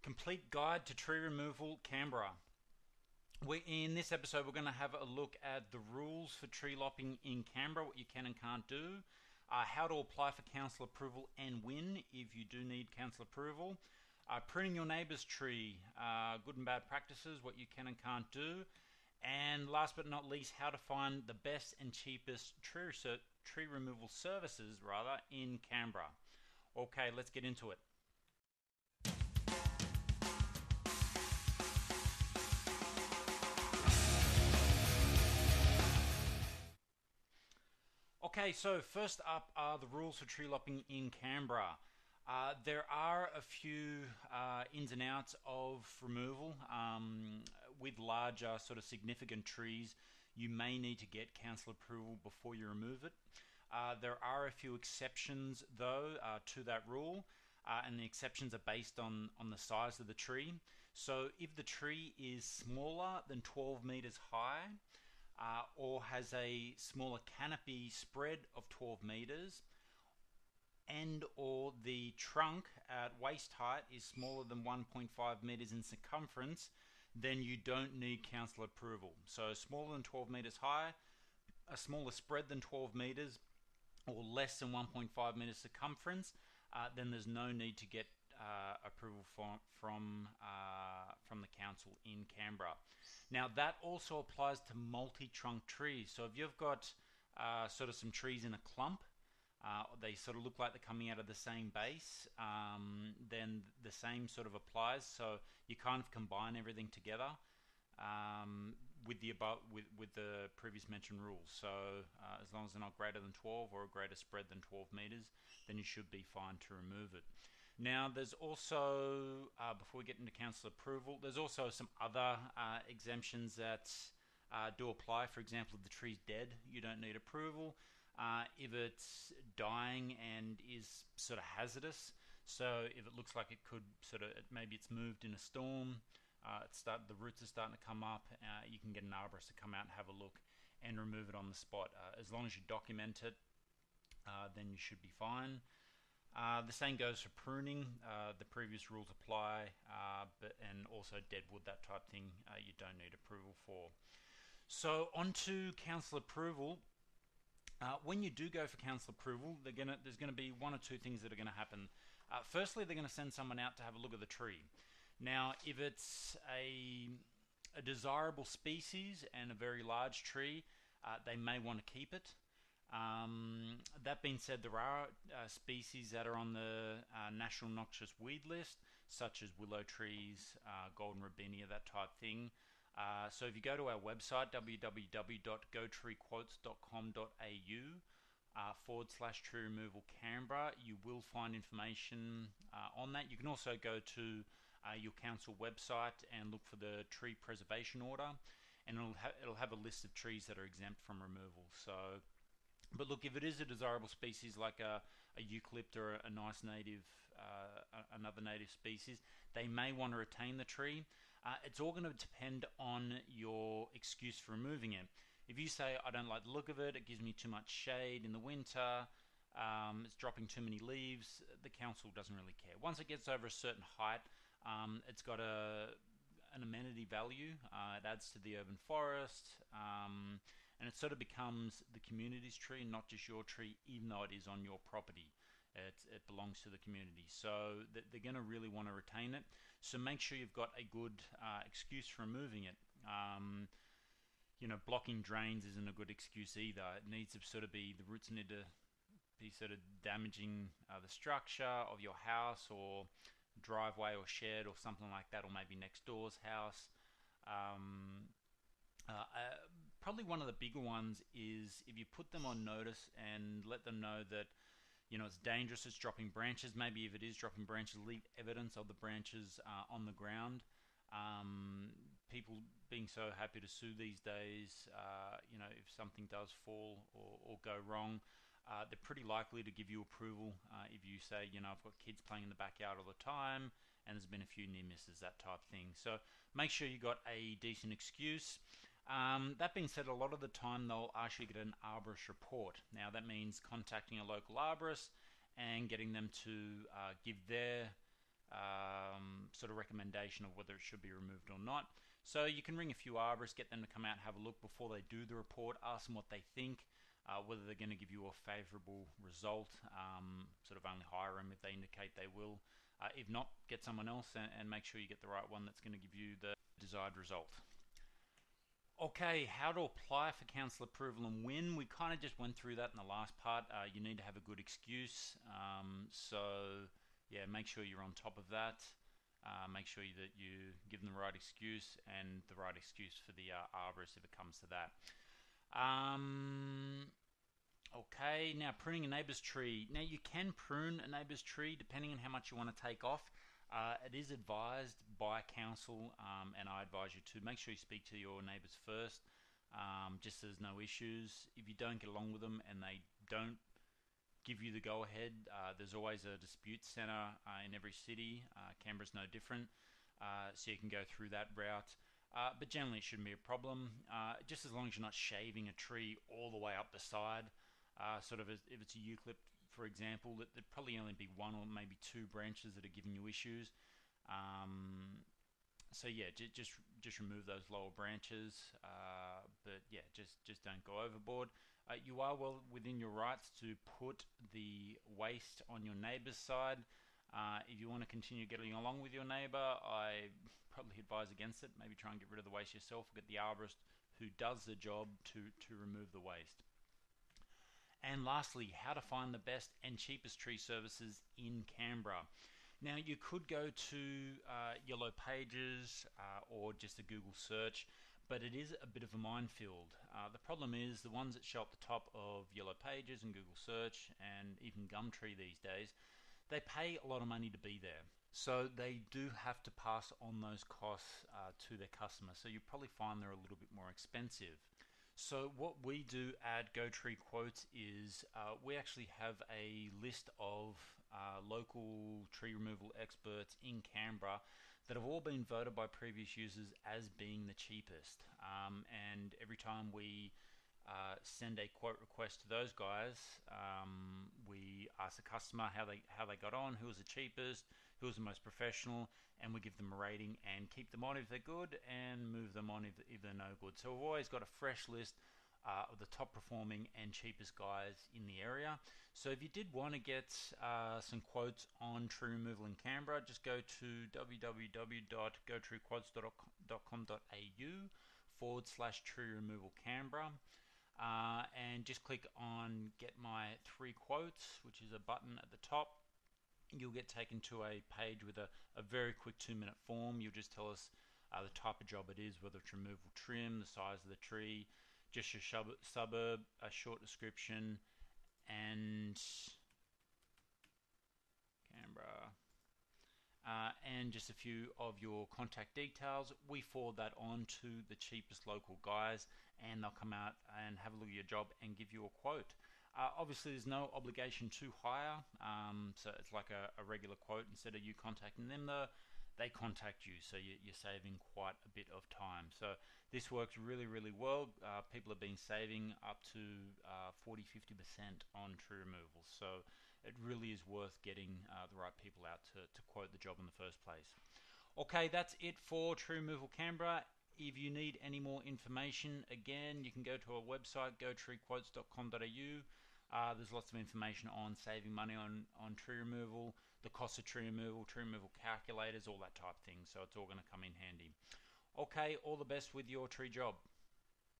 Complete Guide to Tree Removal, Canberra. In this episode, we're going to have a look at the rules for tree lopping in Canberra, what you can and can't do, how to apply for council approval and when if you do need council approval, pruning your neighbour's tree, good and bad practices, what you can and can't do, and last but not least, how to find the best and cheapest tree removal services in Canberra. Okay, let's get into it. Okay, so first up are the rules for tree lopping in Canberra. There are a few ins and outs of removal. With larger sort of significant trees, you may need to get council approval before you remove it. There are a few exceptions though to that rule, and the exceptions are based on the size of the tree. So if the tree is smaller than 12 meters high, or has a smaller canopy spread of 12 meters, and or the trunk at waist height is smaller than 1.5 meters in circumference, then you don't need council approval. So smaller than 12 meters high, a smaller spread than 12 meters, or less than 1.5 meters circumference, then there's no need to get approval from the council in Canberra. Now that also applies to multi-trunk trees. So if you've got sort of some trees in a clump, they sort of look like they're coming out of the same base, then the same sort of applies. So you kind of combine everything together with the previous mentioned rules. So as long as they're not greater than 12 or a greater spread than 12 meters, then you should be fine to remove it. Now there's also, before we get into council approval, there's also some other exemptions that do apply. For example, if the tree's dead, you don't need approval. If it's dying and is sort of hazardous, so if it looks like it could maybe it's moved in a storm, the roots are starting to come up, you can get an arborist to come out and have a look and remove it on the spot. As long as you document it, then you should be fine. The same goes for pruning. The previous rules apply, and also dead wood, that type of thing, you don't need approval for. So on to council approval. When you do go for council approval, there's going to be one or two things that are going to happen. Firstly, they're going to send someone out to have a look at the tree. Now, if it's a desirable species and a very large tree, they may want to keep it. That being said, there are species that are on the National Noxious Weed list, such as willow trees, golden robinia, that type thing. So if you go to our website, www.gotree-quotes.com.au /tree removal Canberra, you will find information on that. You can also go to your council website and look for the tree preservation order, and it'll have a list of trees that are exempt from removal. So, but look, if it is a desirable species like a eucalypt or a nice native, another native species, they may want to retain the tree. It's all going to depend on your excuse for removing it. If you say, I don't like the look of it, it gives me too much shade in the winter, it's dropping too many leaves, the council doesn't really care. Once it gets over a certain height, it's got an amenity value, it adds to the urban forest, and it sort of becomes the community's tree, not just your tree, even though it is on your property. It belongs to the community. So they're going to really want to retain it. So make sure you've got a good excuse for removing it. Blocking drains isn't a good excuse either. It needs to sort of the roots need to be sort of damaging the structure of your house or driveway or shed or something like that, or maybe next door's house. Probably one of the bigger ones is if you put them on notice and let them know that it's dangerous, it's dropping branches. Maybe if it is dropping branches, leave evidence of the branches on the ground. People being so happy to sue these days, if something does fall or go wrong, they're pretty likely to give you approval if you say, I've got kids playing in the backyard all the time and there's been a few near misses, that type of thing. So make sure you got a decent excuse. That being said, a lot of the time they'll ask you to get an arborist report. Now that means contacting a local arborist and getting them to give their sort of recommendation of whether it should be removed or not. So you can ring a few arborists, get them to come out and have a look before they do the report, ask them what they think, whether they're going to give you a favourable result, sort of only hire them if they indicate they will. If not, get someone else and make sure you get the right one that's going to give you the desired result. Okay, how to apply for council approval and when. We kind of just went through that in the last part. You need to have a good excuse. So yeah, make sure you're on top of that. Make sure that you give them the right excuse and the right excuse for the arborist if it comes to that. Okay, now pruning a neighbour's tree. Now you can prune a neighbour's tree depending on how much you want to take off. It is advised by council, and I advise you to make sure you speak to your neighbours first, just so there's no issues. If you don't get along with them and they don't give you the go-ahead, there's always a dispute centre in every city. Canberra's no different, so you can go through that route. But generally it shouldn't be a problem, just as long as you're not shaving a tree all the way up the side. Sort of if it's a eucalypt, for example, there'd probably only be one or maybe two branches that are giving you issues. So yeah, just remove those lower branches, but yeah, just don't go overboard. You are well within your rights to put the waste on your neighbour's side. If you want to continue getting along with your neighbour, I probably advise against it. Maybe try and get rid of the waste yourself, or get the arborist who does the job to remove the waste. And lastly, how to find the best and cheapest tree services in Canberra. Now you could go to Yellow Pages or just a Google search, but it is a bit of a minefield. The problem is the ones that show up the top of Yellow Pages and Google search and even Gumtree these days, they pay a lot of money to be there. So they do have to pass on those costs to their customers. So you probably find they're a little bit more expensive. So what we do at GoTree Quotes is we actually have a list of local tree removal experts in Canberra that have all been voted by previous users as being the cheapest. And every time we send a quote request to those guys, we ask the customer how they got on, who was the cheapest, who was the most professional, and we give them a rating and keep them on if they're good and move them on if they're no good. So we've always got a fresh list of the top performing and cheapest guys in the area. So if you did want to get some quotes on tree removal in Canberra, just go to www.gotreequotes.com.au/tree removal Canberra. And just click on get my 3 quotes, which is a button at the top. You'll get taken to a page with a very quick 2-minute form. You'll just tell us the type of job it is, whether it's removal trim, the size of the tree, just your suburb, a short description, and Canberra, and just a few of your contact details. We forward that on to the cheapest local guys, and they'll come out and have a look at your job and give you a quote. Obviously there's no obligation to hire, so it's like a regular quote. Instead of you contacting them, they contact you, so you're saving quite a bit of time. So this works really well. People have been saving up to 40-50% on tree removal, so it really is worth getting the right people out to quote the job in the first place. Okay, that's it for Tree Removal Canberra. If you need any more information, again, you can go to our website, gotreequotes.com.au. There's lots of information on saving money on tree removal, the cost of tree removal calculators, all that type of thing. So it's all going to come in handy. Okay, all the best with your tree job.